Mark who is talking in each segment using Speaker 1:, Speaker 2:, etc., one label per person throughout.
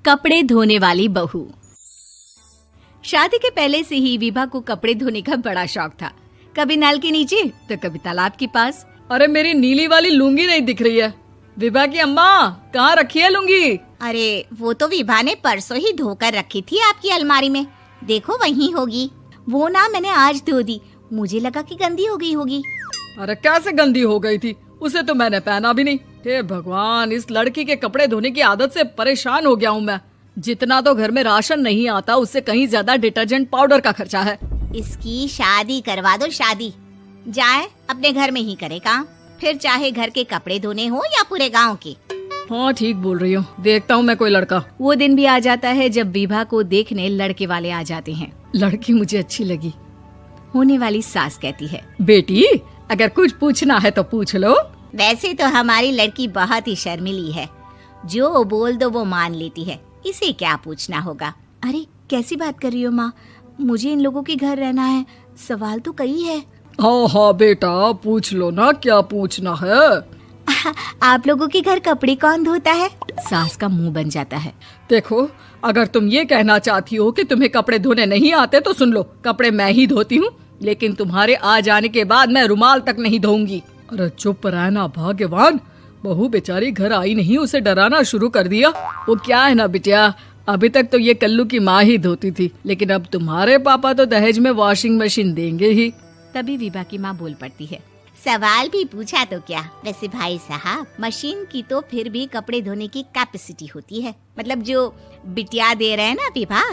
Speaker 1: कपड़े धोने वाली बहू। शादी के पहले से ही विभा को कपड़े धोने का बड़ा शौक था। कभी नल के नीचे तो कभी तालाब के पास।
Speaker 2: अरे मेरी नीली वाली लुंगी नहीं दिख रही है। विभा की अम्मा, कहाँ रखी है लुंगी?
Speaker 3: अरे वो तो विभा ने परसों ही धोकर रखी थी आपकी अलमारी में, देखो वहीं होगी। वो ना मैंने आज धो दी, मुझे लगा कि गंदी हो गई होगी।
Speaker 2: अरे कैसे गंदी हो गई थी? उसे तो मैंने पहना भी नहीं। हे भगवान, इस लड़की के कपड़े धोने की आदत से परेशान हो गया हूँ मैं। जितना तो घर में राशन नहीं आता, उससे कहीं ज्यादा डिटर्जेंट पाउडर का खर्चा है।
Speaker 3: इसकी शादी करवा दो, शादी जाए अपने घर में ही करे काम, फिर चाहे घर के कपड़े धोने हो या पूरे गांव के।
Speaker 2: हाँ ठीक बोल रही हूँ, देखता हूँ मैं कोई लड़का।
Speaker 1: वो दिन भी आ जाता है जब विभा को देखने लड़के वाले आ जाते हैं।
Speaker 2: लड़की मुझे अच्छी लगी।
Speaker 1: होने वाली सास कहती है,
Speaker 2: बेटी अगर कुछ पूछना है तो पूछ लो।
Speaker 3: वैसे तो हमारी लड़की बहुत ही शर्मीली है, जो बोल दो वो मान लेती है, इसे क्या पूछना होगा।
Speaker 1: अरे कैसी बात कर रही हो माँ, मुझे इन लोगों के घर रहना है, सवाल तो कई है।
Speaker 2: हाँ हाँ बेटा, पूछ लो ना, क्या पूछना है।
Speaker 1: आप लोगों के घर कपड़े कौन धोता है? सास का मुंह बन जाता है।
Speaker 2: देखो, अगर तुम ये कहना चाहती हो कि तुम्हें कपड़े धोने नहीं आते तो सुन लो, कपड़े मैं ही धोती हूँ, लेकिन तुम्हारे आ जाने के बाद मैं रुमाल तक नहीं धोऊंगी। अरे चुप रहना भाग्यवान, बहू बेचारी घर आई नहीं, उसे डराना शुरू कर दिया। वो क्या है ना बिटिया, अभी तक तो ये कल्लू की माँ ही धोती थी, लेकिन अब तुम्हारे पापा तो दहेज में वॉशिंग मशीन देंगे ही।
Speaker 1: तभी विभा की माँ बोल पड़ती है,
Speaker 3: सवाल भी पूछा तो क्या। वैसे भाई साहब, मशीन की तो फिर भी कपड़े धोने की कैपेसिटी होती है। मतलब जो बिटिया दे रहे हैं ना विभा,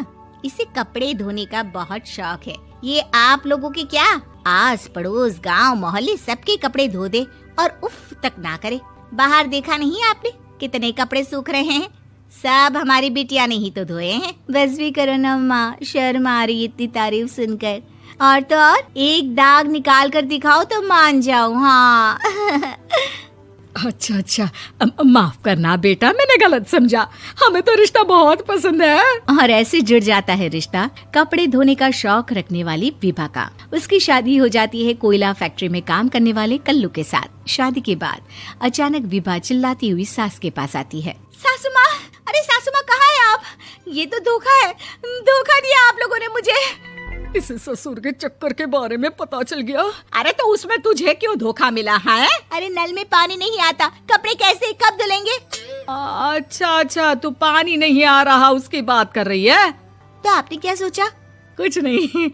Speaker 3: इसे कपड़े धोने का बहुत शौक है। ये आप लोगों के क्या, आस पड़ोस गांव मोहल्ले सबके कपड़े धो दे और उफ तक ना करे। बाहर देखा नहीं आपने कितने कपड़े सूख रहे हैं? सब हमारी बिटिया ने ही तो धोए हैं।
Speaker 1: बस भी करो ना माँ, शर्म आ रही इतनी तारीफ सुनकर। और तो और एक दाग निकाल कर दिखाओ तो मान जाऊं। हाँ
Speaker 2: अच्छा, माफ करना बेटा, मैंने गलत समझा। हमें तो रिश्ता बहुत पसंद है।
Speaker 1: और ऐसे जुड़ जाता है रिश्ता कपड़े धोने का शौक रखने वाली विभा का। उसकी शादी हो जाती है कोयला फैक्ट्री में काम करने वाले कल्लू के साथ। शादी के बाद अचानक विभा चिल्लाती हुई सास के पास आती है।
Speaker 3: सासू माँ, अरे सासू माँ कहाँ है आप? ये तो धोखा है, धोखा दिया आप लोगों ने मुझे।
Speaker 2: इसे ससुर के चक्कर के बारे में पता चल गया।
Speaker 3: अरे तो उसमें तुझे क्यों धोखा मिला है? अरे नल में पानी नहीं आता, कपड़े कैसे कब धुलेंगे?
Speaker 2: अच्छा, तू पानी नहीं आ रहा उसकी बात कर रही है।
Speaker 3: तो आपने क्या सोचा?
Speaker 2: कुछ नहीं।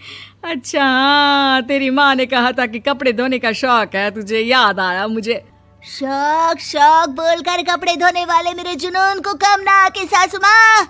Speaker 2: अच्छा, तेरी माँ ने कहा था कि कपड़े धोने का शौक है तुझे, याद आया मुझे।
Speaker 3: शौक बोलकर कपड़े धोने वाले मेरे जुनून को कम ना आके सासू माँ,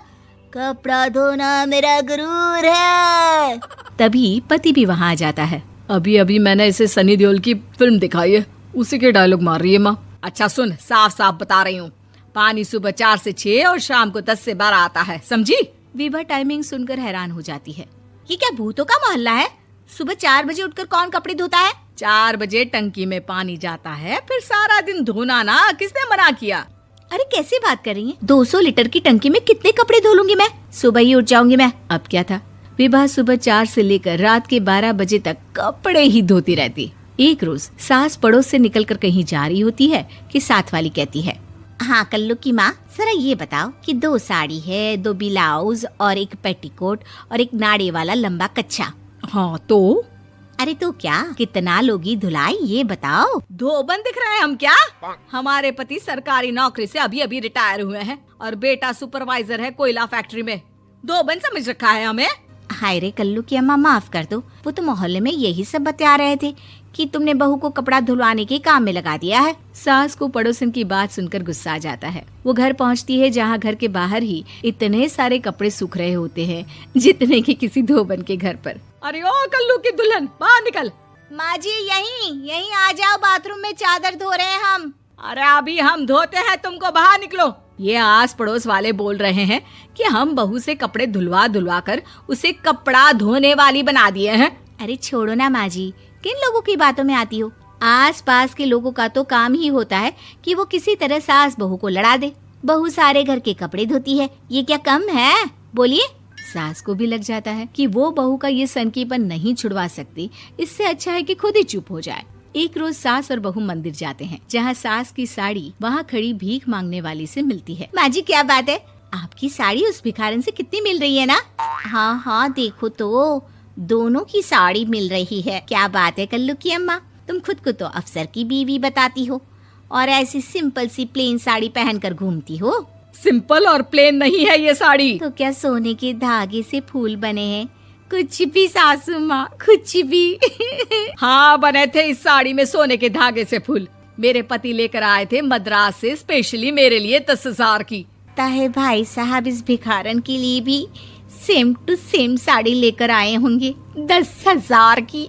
Speaker 3: कपड़ा धोना मेरा गुरूर है।
Speaker 1: तभी पति भी वहाँ आ जाता है।
Speaker 2: अभी मैंने इसे सनी देओल की फिल्म दिखाई है, उसी के डायलॉग मार रही है माँ। अच्छा सुन, साफ साफ बता रही हूँ, पानी सुबह 4 से 6 और शाम को 10 से 12 आता है, समझी?
Speaker 1: विभा टाइमिंग सुनकर हैरान हो जाती है।
Speaker 3: ये क्या भूतों का मोहल्ला है? सुबह 4 बजे उठकर कौन कपड़े धोता है?
Speaker 2: 4 बजे टंकी में पानी जाता है, फिर सारा दिन धोना ना, किसने मना किया?
Speaker 1: अरे कैसी बात कर रही हैं? 200 लीटर की टंकी में कितने कपड़े धो लूंगी मैं? सुबह ही उठ जाऊंगी मैं। अब क्या था, विभा सुबह 4 से लेकर रात के 12 बजे तक कपड़े ही धोती रहती। एक रोज सास पड़ोस से निकलकर कहीं जा रही होती है कि साथ वाली कहती है,
Speaker 3: हाँ कल्लू की माँ, जरा ये बताओ कि 2 साड़ी है, 2 ब्लाउज और एक पेटीकोट और एक नाड़े वाला लंबा कच्छा।
Speaker 2: हाँ तो?
Speaker 3: अरे तो क्या, कितना लोगी धुलाई ये बताओ।
Speaker 2: धोबन दिख रहे हैं हम क्या? हमारे पति सरकारी नौकरी से अभी रिटायर हुए हैं और बेटा सुपरवाइजर है कोयला फैक्ट्री में। धोबन समझ रखा है हमें?
Speaker 3: हाय रे कल्लू की अम्मा, माफ कर दो, वो तो मोहल्ले में यही सब बता रहे थे कि तुमने बहू को कपड़ा धुलवाने के काम में लगा दिया है।
Speaker 1: सास को पड़ोसन की बात सुनकर गुस्सा आ जाता है। वो घर पहुंचती है जहां घर के बाहर ही इतने सारे कपड़े सूख रहे होते हैं जितने कि किसी धोबन के घर पर।
Speaker 2: अरे ओ कल्लू की दुल्हन, बाहर निकल।
Speaker 3: माँ जी यहीं आ जाओ, बाथरूम में चादर धो रहे हैं हम।
Speaker 2: अरे अभी हम धोते हैं, तुमको बाहर निकलो। ये आस पड़ोस वाले बोल रहे हैं कि हम बहू से कपड़े धुलवा कर उसे कपड़ा धोने वाली बना दिए हैं।
Speaker 1: अरे छोड़ो ना माँ जी, किन लोगों की बातों में आती हो? आस पास के लोगों का तो काम ही होता है कि वो किसी तरह सास बहू को लड़ा दे। बहू सारे घर के कपड़े धोती है, ये क्या कम है? बोलिए। सास को भी लग जाता है कि वो बहू का ये सनकीपन नहीं छुड़वा सकती, इससे अच्छा है कि खुद ही चुप हो जाए। एक रोज सास और बहू मंदिर जाते हैं, जहाँ सास की साड़ी वहाँ खड़ी भीख मांगने वाली से मिलती है।
Speaker 3: माँ जी क्या बात है, आपकी साड़ी उस भिखारन से कितनी मिल रही है ना? हाँ हाँ देखो तो, दोनों की साड़ी मिल रही है। क्या बात है कल्लू की अम्मा, तुम खुद को तो अफसर की बीवी बताती हो और ऐसी सिंपल सी प्लेन साड़ी पहनकर घूमती हो।
Speaker 2: सिंपल और प्लेन नहीं है ये साड़ी।
Speaker 3: तो क्या सोने के धागे से फूल बने हैं? कुछ भी सासू माँ, कुछ भी।
Speaker 2: हाँ बने थे इस साड़ी में सोने के धागे से फूल। मेरे पति लेकर आए थे मद्रास से स्पेशली मेरे लिए 10,000 की।
Speaker 3: ताहे भाई साहब इस भिखारन के लिए भी सेम टू सेम साड़ी लेकर आए होंगे 10,000 की।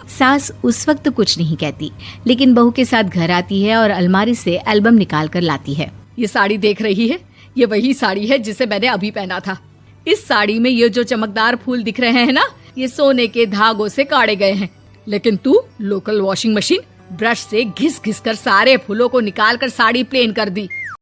Speaker 1: सास उस वक्त तो कुछ नहीं कहती, लेकिन बहू के साथ घर आती है और अलमारी से एल्बम निकाल कर लाती है।
Speaker 2: ये साड़ी देख रही है, ये वही साड़ी है जिसे मैंने अभी पहना था। इस साड़ी में ये जो चमकदार फूल दिख रहे हैं ना, ये सोने के धागों से काढ़े गए हैं। लेकिन तू लोकल वॉशिंग मशीन ब्रश से घिस घिस कर सारे फूलों को निकाल कर साड़ी प्लेन कर दी।